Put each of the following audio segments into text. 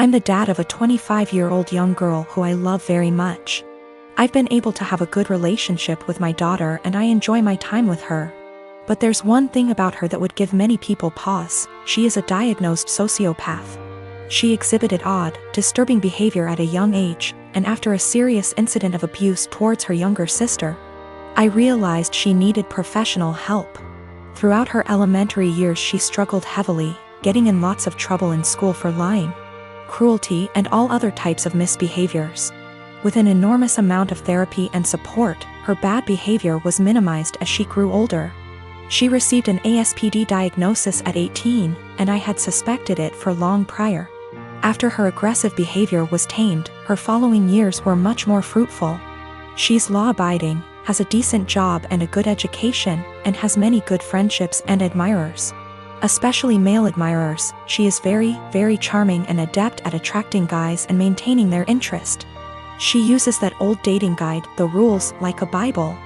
I'm the dad of a 25-year-old young girl who I love very much. I've been able to have a good relationship with my daughter and I enjoy my time with her. But there's one thing about her that would give many people pause: she is a diagnosed sociopath. She exhibited odd, disturbing behavior at a young age, and after a serious incident of abuse towards her younger sister, I realized she needed professional help. Throughout her elementary years she struggled heavily, getting in lots of trouble in school for lying, cruelty, and all other types of misbehaviors. With an enormous amount of therapy and support, her bad behavior was minimized as she grew older. She received an ASPD diagnosis at 18, and I had suspected it for long prior. After her aggressive behavior was tamed, her following years were much more fruitful. She's law-abiding, has a decent job and a good education, and has many good friendships and admirers. Especially male admirers. She is very, very charming and adept at attracting guys and maintaining their interest. She uses that old dating guide, The Rules, like a Bible.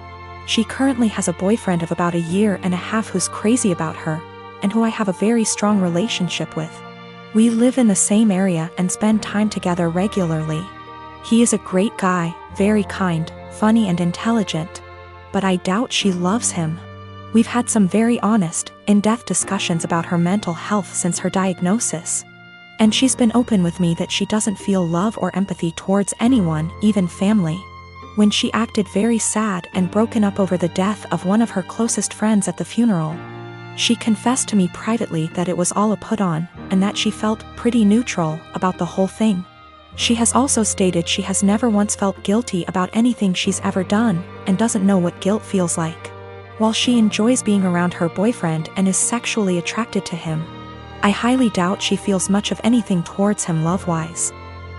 She currently has a boyfriend of about a year and a half who's crazy about her, and who I have a very strong relationship with. We live in the same area and spend time together regularly. He is a great guy, very kind, funny and intelligent. But I doubt she loves him. We've had some very honest, in-depth discussions about her mental health since her diagnosis. And she's been open with me that she doesn't feel love or empathy towards anyone, even family. When she acted very sad and broken up over the death of one of her closest friends at the funeral, she confessed to me privately that it was all a put-on, and that she felt pretty neutral about the whole thing. She has also stated she has never once felt guilty about anything she's ever done, and doesn't know what guilt feels like. While she enjoys being around her boyfriend and is sexually attracted to him, I highly doubt she feels much of anything towards him love-wise.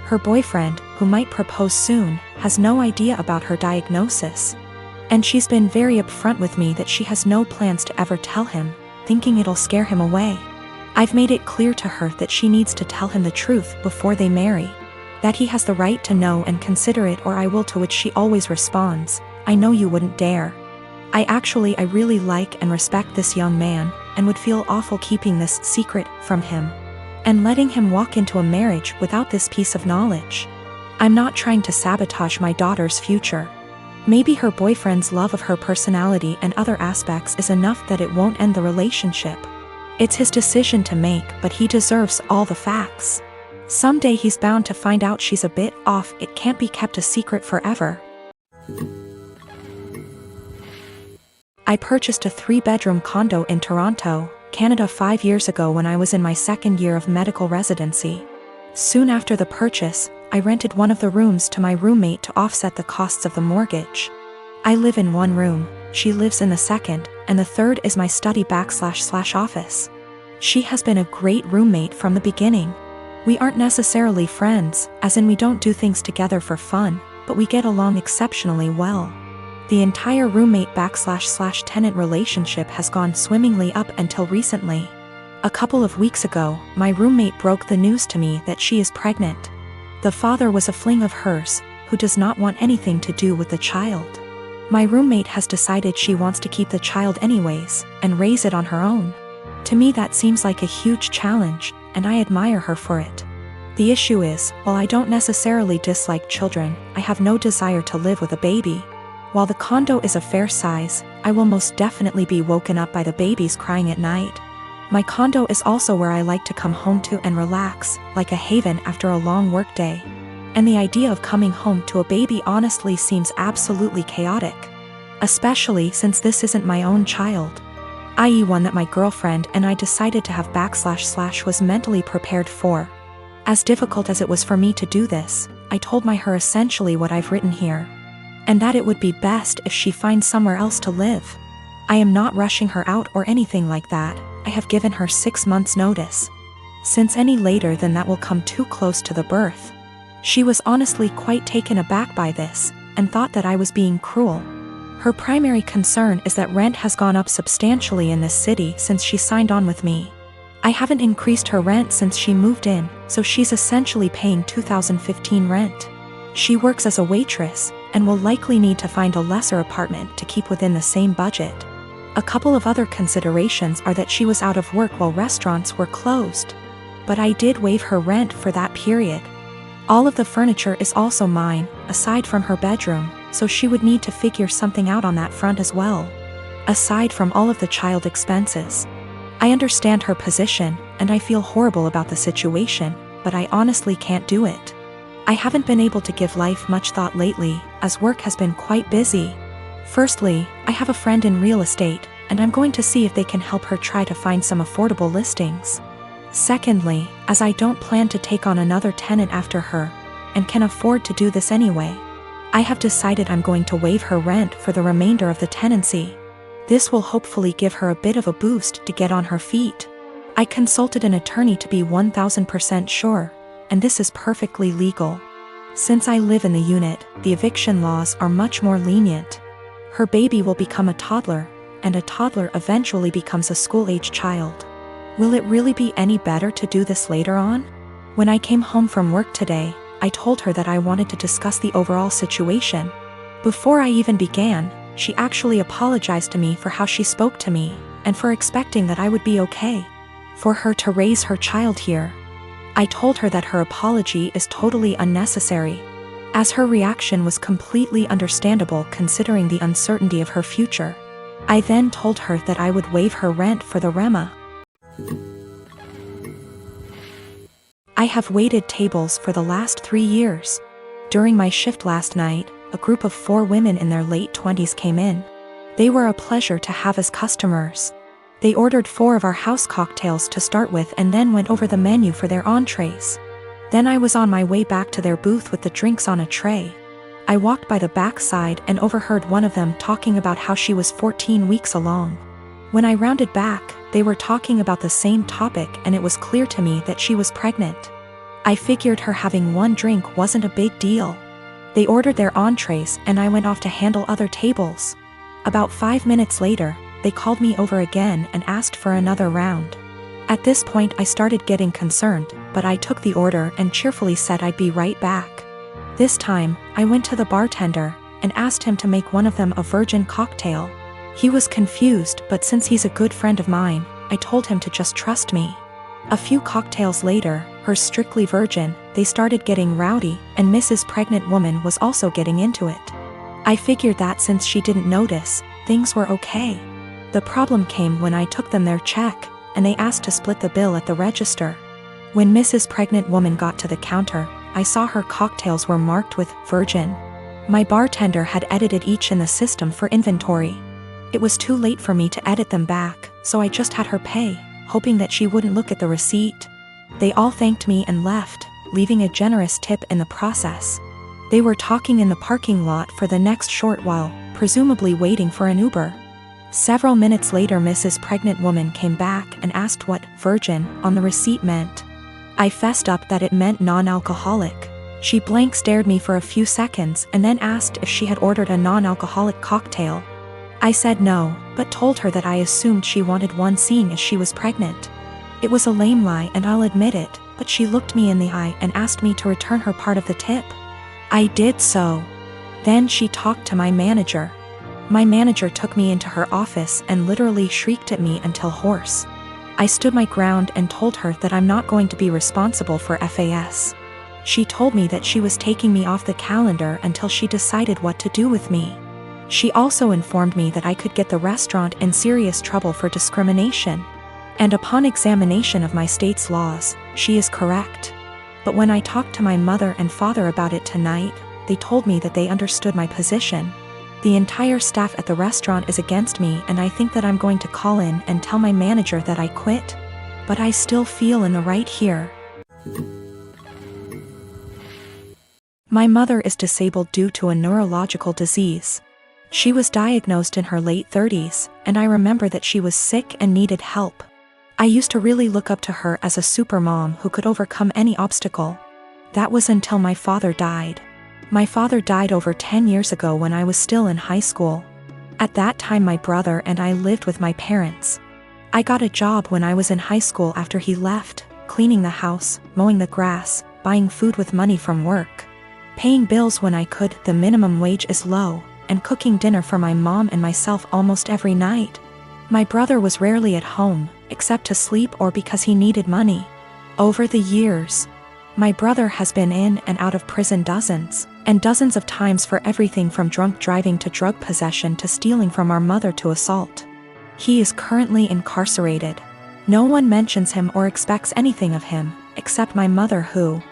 Her boyfriend, who might propose soon, has no idea about her diagnosis. And she's been very upfront with me that she has no plans to ever tell him, thinking it'll scare him away. I've made it clear to her that she needs to tell him the truth before they marry. That he has the right to know and consider it, or I will, to which she always responds, "I know you wouldn't dare." I really like and respect this young man, and would feel awful keeping this secret from him, and letting him walk into a marriage without this piece of knowledge. I'm not trying to sabotage my daughter's future. Maybe her boyfriend's love of her personality and other aspects is enough that it won't end the relationship. It's his decision to make, but he deserves all the facts. Someday he's bound to find out she's a bit off. It can't be kept a secret forever. I purchased a 3-bedroom condo in Toronto, Canada 5 years ago when I was in my second year of medical residency. Soon after the purchase, I rented one of the rooms to my roommate to offset the costs of the mortgage. I live in one room, she lives in the second, and the third is my study/office. She has been a great roommate from the beginning. We aren't necessarily friends, as in we don't do things together for fun, but we get along exceptionally well. The entire roommate/tenant relationship has gone swimmingly up until recently. A couple of weeks ago, my roommate broke the news to me that she is pregnant. The father was a fling of hers, who does not want anything to do with the child. My roommate has decided she wants to keep the child anyways, and raise it on her own. To me that seems like a huge challenge, and I admire her for it. The issue is, while I don't necessarily dislike children, I have no desire to live with a baby. While the condo is a fair size, I will most definitely be woken up by the babies crying at night. My condo is also where I like to come home to and relax, like a haven after a long workday. And the idea of coming home to a baby honestly seems absolutely chaotic. Especially since this isn't my own child, i.e. one that my girlfriend and I decided to have / was mentally prepared for. As difficult as it was for me to do this, I told her essentially what I've written here. And that it would be best if she finds somewhere else to live. I am not rushing her out or anything like that. I have given her 6 months' notice. Since any later than that will come too close to the birth. She was honestly quite taken aback by this, and thought that I was being cruel. Her primary concern is that rent has gone up substantially in this city since she signed on with me. I haven't increased her rent since she moved in, so she's essentially paying 2015 rent. She works as a waitress, and will likely need to find a lesser apartment to keep within the same budget. A couple of other considerations are that she was out of work while restaurants were closed. but I did waive her rent for that period. All of the furniture is also mine, aside from her bedroom, so she would need to figure something out on that front as well. Aside from all of the child expenses. I understand her position, and I feel horrible about the situation, but I honestly can't do it. I haven't been able to give life much thought lately, as work has been quite busy. Firstly, I have a friend in real estate, and I'm going to see if they can help her try to find some affordable listings. Secondly, as I don't plan to take on another tenant after her, and can afford to do this anyway, I have decided I'm going to waive her rent for the remainder of the tenancy. This will hopefully give her a bit of a boost to get on her feet. I consulted an attorney to be 1000% sure, and this is perfectly legal. Since I live in the unit, the eviction laws are much more lenient. Her baby will become a toddler, and a toddler eventually becomes a school-age child. Will it really be any better to do this later on? When I came home from work today, I told her that I wanted to discuss the overall situation. Before I even began, she actually apologized to me for how she spoke to me, and for expecting that I would be okay for her to raise her child here. I told her that her apology is totally unnecessary, as her reaction was completely understandable considering the uncertainty of her future. I then told her that I would waive her rent for the REMA. I have waited tables for the last 3 years. During my shift last night, a group of 4 women in their late 20s came in. They were a pleasure to have as customers. They ordered 4 of our house cocktails to start with and then went over the menu for their entrees. Then I was on my way back to their booth with the drinks on a tray. I walked by the backside and overheard one of them talking about how she was 14 weeks along. When I rounded back, they were talking about the same topic and it was clear to me that she was pregnant. I figured her having 1 drink wasn't a big deal. They ordered their entrees and I went off to handle other tables. About 5 minutes later, they called me over again and asked for another round. At this point I started getting concerned, but I took the order and cheerfully said I'd be right back. This time, I went to the bartender and asked him to make one of them a virgin cocktail. He was confused, but since he's a good friend of mine, I told him to just trust me. A few cocktails later, hers strictly virgin, they started getting rowdy, and Mrs. Pregnant Woman was also getting into it. I figured that since she didn't notice, things were okay. The problem came when I took them their check, and they asked to split the bill at the register. When Mrs. Pregnant Woman got to the counter, I saw her cocktails were marked with virgin. My bartender had edited each in the system for inventory. It was too late for me to edit them back, so I just had her pay, hoping that she wouldn't look at the receipt. They all thanked me and left, leaving a generous tip in the process. They were talking in the parking lot for the next short while, presumably waiting for an Uber. Several minutes later Mrs. Pregnant Woman came back and asked what virgin on the receipt meant. I fessed up that it meant non-alcoholic. She blank stared me for a few seconds and then asked if she had ordered a non-alcoholic cocktail. I said no, but told her that I assumed she wanted one seeing as she was pregnant. It was a lame lie and I'll admit it, but she looked me in the eye and asked me to return her part of the tip. I did so. Then she talked to my manager. My manager took me into her office and literally shrieked at me until hoarse. I stood my ground and told her that I'm not going to be responsible for FAS. She told me that she was taking me off the calendar until she decided what to do with me. She also informed me that I could get the restaurant in serious trouble for discrimination. And upon examination of my state's laws, she is correct. But when I talked to my mother and father about it tonight, they told me that they understood my position. The entire staff at the restaurant is against me and I think that I'm going to call in and tell my manager that I quit. But I still feel in the right here. My mother is disabled due to a neurological disease. She was diagnosed in her late 30s, and I remember that she was sick and needed help. I used to really look up to her as a supermom who could overcome any obstacle. That was until my father died. My father died over 10 years ago when I was still in high school. At that time my brother and I lived with my parents. I got a job when I was in high school after he left, cleaning the house, mowing the grass, buying food with money from work, paying bills when I could, the minimum wage is low, and cooking dinner for my mom and myself almost every night. My brother was rarely at home, except to sleep or because he needed money. Over the years, my brother has been in and out of prison dozens and dozens of times for everything from drunk driving to drug possession to stealing from our mother to assault. He is currently incarcerated. No one mentions him or expects anything of him, except my mother who,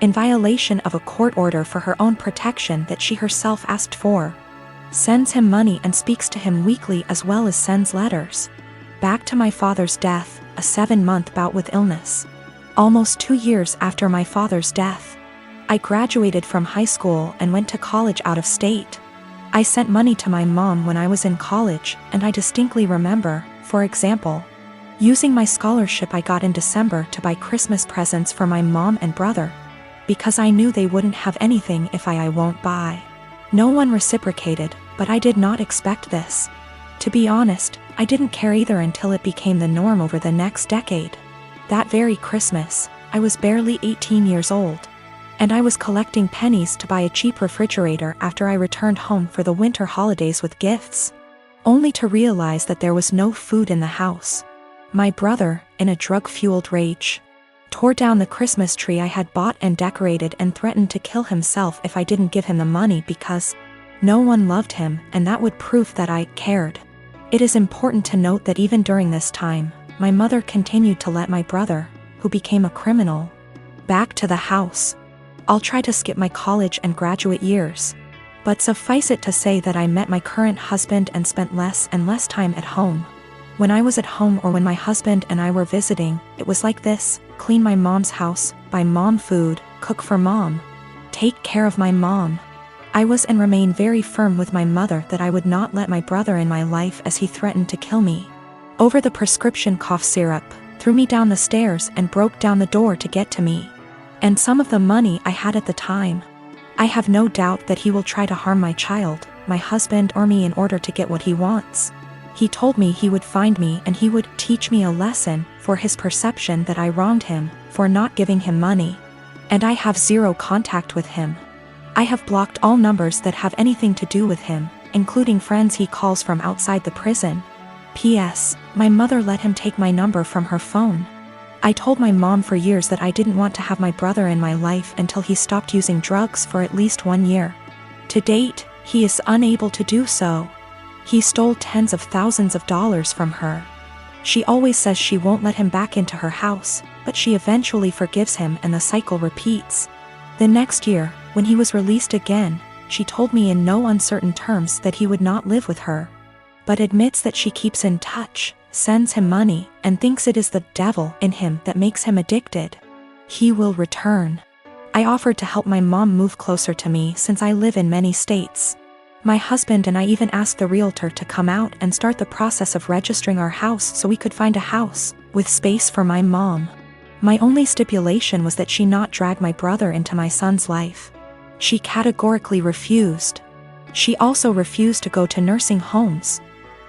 in violation of a court order for her own protection that she herself asked for, sends him money and speaks to him weekly as well as sends letters. Back to my father's death, a 7-month bout with illness. Almost 2 years after my father's death, I graduated from high school and went to college out of state. I sent money to my mom when I was in college, and I distinctly remember, for example, using my scholarship I got in December to buy Christmas presents for my mom and brother, because I knew they wouldn't have anything if I won't buy. No one reciprocated, but I did not expect this. To be honest, I didn't care either until it became the norm over the next decade. That very Christmas, I was barely 18 years old, and I was collecting pennies to buy a cheap refrigerator after I returned home for the winter holidays with gifts, only to realize that there was no food in the house. My brother, in a drug-fueled rage, tore down the Christmas tree I had bought and decorated and threatened to kill himself if I didn't give him the money because no one loved him, and that would prove that I cared. It is important to note that even during this time, my mother continued to let my brother, who became a criminal, back to the house. I'll try to skip my college and graduate years, but suffice it to say that I met my current husband and spent less and less time at home. When I was at home or when my husband and I were visiting, it was like this: clean my mom's house, buy mom food, cook for mom, take care of my mom. I was and remain very firm with my mother that I would not let my brother in my life as he threatened to kill me over the prescription cough syrup, threw me down the stairs and broke down the door to get to me, and some of the money I had at the time. I have no doubt that he will try to harm my child, my husband or me in order to get what he wants. He told me he would find me and he would teach me a lesson for his perception that I wronged him for not giving him money, and I have zero contact with him. I have blocked all numbers that have anything to do with him, including friends he calls from outside the prison. P.S. My mother let him take my number from her phone. I told my mom for years that I didn't want to have my brother in my life until he stopped using drugs for at least 1 year. To date, he is unable to do so. He stole tens of thousands of dollars from her. She always says she won't let him back into her house, but she eventually forgives him and the cycle repeats. The next year, when he was released again, she told me in no uncertain terms that he would not live with her, but admits that she keeps in touch, sends him money, and thinks it is the devil in him that makes him addicted. He will return. I offered to help my mom move closer to me since I live in many states. My husband and I even asked the realtor to come out and start the process of registering our house so we could find a house with space for my mom. My only stipulation was that she not drag my brother into my son's life. She categorically refused. She also refused to go to nursing homes,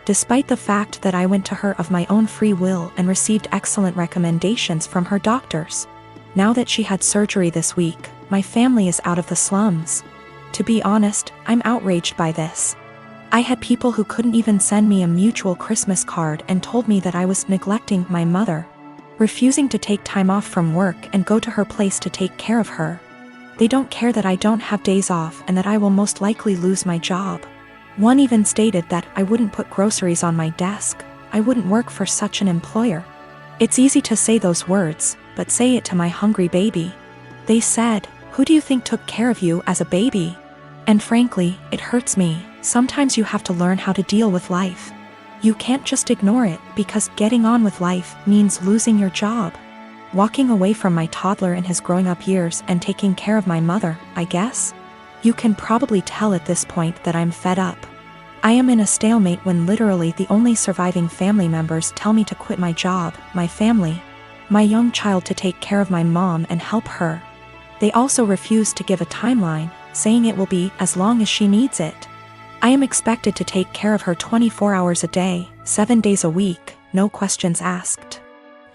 despite the fact that I went to her of my own free will and received excellent recommendations from her doctors. Now that she had surgery this week, my family is out of the slums. To be honest, I'm outraged by this. I had people who couldn't even send me a mutual Christmas card and told me that I was neglecting my mother, refusing to take time off from work and go to her place to take care of her. They don't care that I don't have days off and that I will most likely lose my job. One even stated that I wouldn't put groceries on my desk. I wouldn't work for such an employer. It's easy to say those words, but say it to my hungry baby. They said, "Who do you think took care of you as a baby?" And frankly, it hurts me. Sometimes you have to learn how to deal with life. You can't just ignore it because getting on with life means losing your job. Walking away from my toddler in his growing up years and taking care of my mother, I guess? You can probably tell at this point that I'm fed up. I am in a stalemate when literally the only surviving family members tell me to quit my job, my family, my young child to take care of my mom and help her. They also refuse to give a timeline, saying it will be as long as she needs it. I am expected to take care of her 24 hours a day, 7 days a week, no questions asked.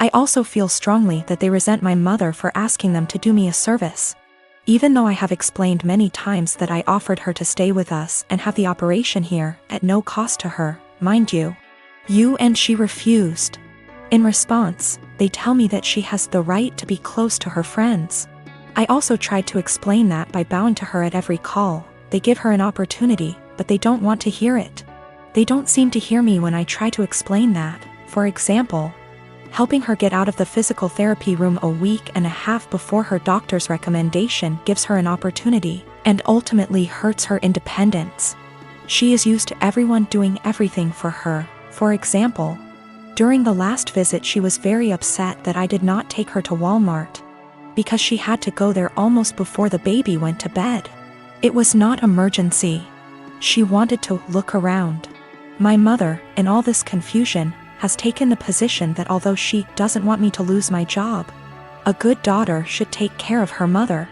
I also feel strongly that they resent my mother for asking them to do me a service. Even though I have explained many times that I offered her to stay with us and have the operation here, at no cost to her, mind you. And she refused. In response, They tell me that she has the right to be close to her friends. I also tried to explain that by bowing to her at every call. They give her an opportunity, but they don't want to hear it. They don't seem to hear me when I try to explain that. For example, helping her get out of the physical therapy room a week and a half before her doctor's recommendation gives her an opportunity, and ultimately hurts her independence. She is used to everyone doing everything for her. For example, during the last visit she was very upset that I did not take her to Walmart, because she had to go there almost before the baby went to bed. It was not emergency. She wanted to look around. My mother, in all this confusion, has taken the position that although she doesn't want me to lose my job, a good daughter should take care of her mother.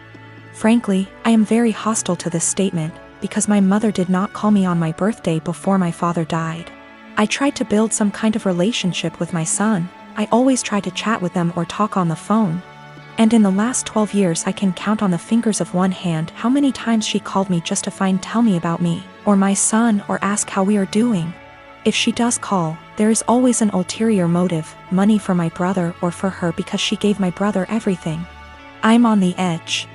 Frankly, I am very hostile to this statement, because my mother did not call me on my birthday before my father died. I tried to build some kind of relationship with my son. I always try to chat with them or talk on the phone. And in the last 12 years I can count on the fingers of one hand how many times she called me just to tell me about me, or my son, or ask how we are doing. If she does call, there is always an ulterior motive, money for my brother or for her because she gave my brother everything. I'm on the edge.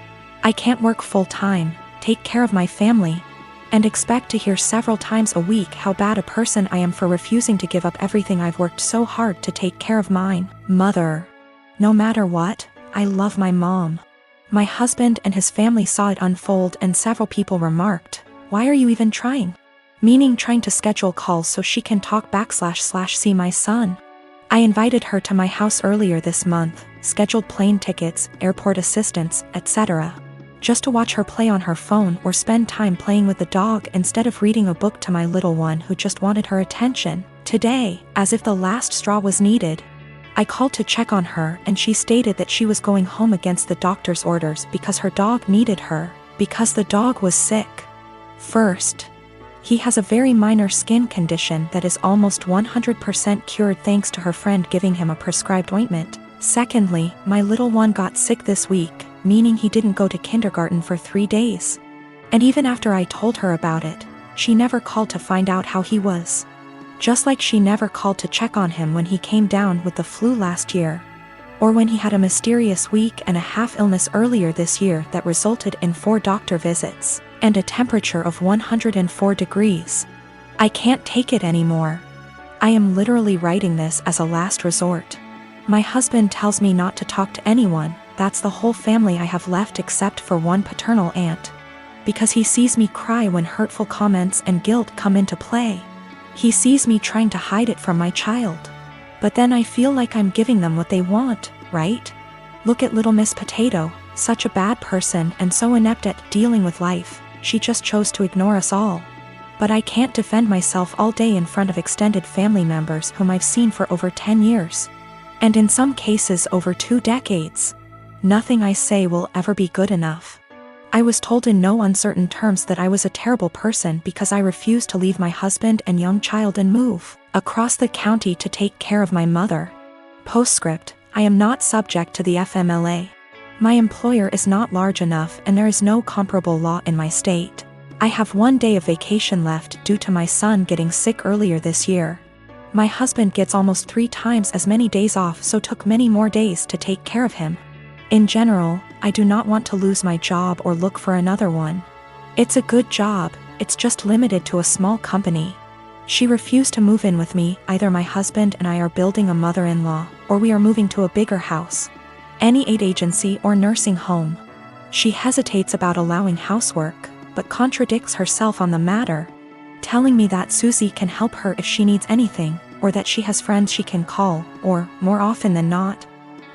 I can't work full-time, take care of my family, and expect to hear several times a week how bad a person I am for refusing to give up everything I've worked so hard to take care of mine. Mother. No matter what, I love my mom. My husband and his family saw it unfold and several people remarked, "Why are you even trying?" Meaning trying to schedule calls so she can talk / see my son. I invited her to my house earlier this month, scheduled plane tickets, airport assistance, etc. Just to watch her play on her phone or spend time playing with the dog instead of reading a book to my little one who just wanted her attention. Today, as if the last straw was needed, I called to check on her and she stated that she was going home against the doctor's orders because her dog needed her, because the dog was sick. First, he has a very minor skin condition that is almost 100% cured thanks to her friend giving him a prescribed ointment. Secondly, my little one got sick this week, meaning he didn't go to kindergarten for 3 days. And even after I told her about it, she never called to find out how he was. Just like she never called to check on him when he came down with the flu last year, or when he had a mysterious week and a half illness earlier this year that resulted in 4 doctor visits and a temperature of 104 degrees. I can't take it anymore. I am literally writing this as a last resort. My husband tells me not to talk to anyone. That's the whole family I have left except for one paternal aunt, because he sees me cry when hurtful comments and guilt come into play. He sees me trying to hide it from my child. But then I feel like I'm giving them what they want, right? Look at little Miss Potato, such a bad person and so inept at dealing with life. She just chose to ignore us all. But I can't defend myself all day in front of extended family members whom I've seen for over 10 years. And in some cases over 2 decades. Nothing I say will ever be good enough. I was told in no uncertain terms that I was a terrible person because I refused to leave my husband and young child and move across the county to take care of my mother. Postscript, I am not subject to the FMLA. My employer is not large enough and there is no comparable law in my state. I have 1 day of vacation left due to my son getting sick earlier this year. My husband gets almost 3 times as many days off, so took many more days to take care of him. In general, I do not want to lose my job or look for another one. It's a good job, it's just limited to a small company. She refused to move in with me. Either my husband and I are building a mother-in-law, or we are moving to a bigger house, any aid agency or nursing home. She hesitates about allowing housework, but contradicts herself on the matter, telling me that Susie can help her if she needs anything, or that she has friends she can call, or, more often than not,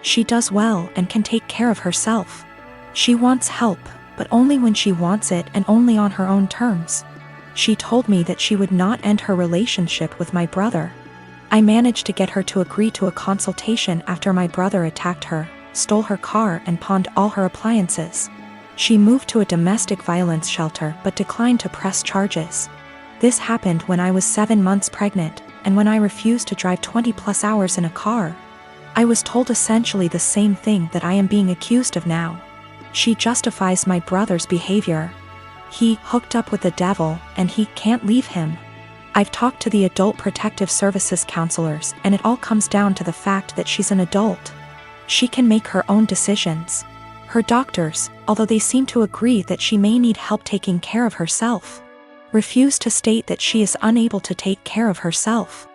she does well and can take care of herself. She wants help, but only when she wants it and only on her own terms. She told me that she would not end her relationship with my brother. I managed to get her to agree to a consultation after my brother attacked her, stole her car and pawned all her appliances. She moved to a domestic violence shelter but declined to press charges. This happened when I was 7 months pregnant, and when I refused to drive 20+ hours in a car. I was told essentially the same thing that I am being accused of now. She justifies my brother's behavior. He hooked up with the devil and he can't leave him. I've talked to the Adult Protective Services counselors, and it all comes down to the fact that she's an adult. She can make her own decisions. Her doctors, although they seem to agree that she may need help taking care of herself, refuse to state that she is unable to take care of herself.